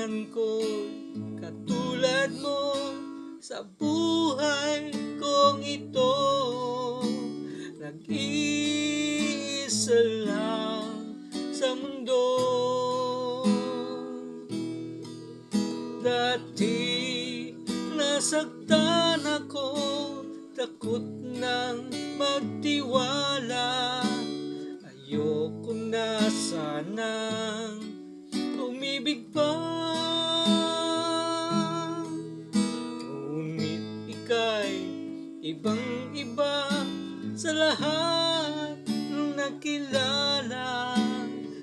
kailanman ko'y katulad mo sa buhay kong ito. Nag-iisa lang sa mundo. Dati nasaktan ako, takot nang magtiwala. Ayoko na sanang umibig pa. Ngunit ika'y ibang iba sa lahat ng nakilala.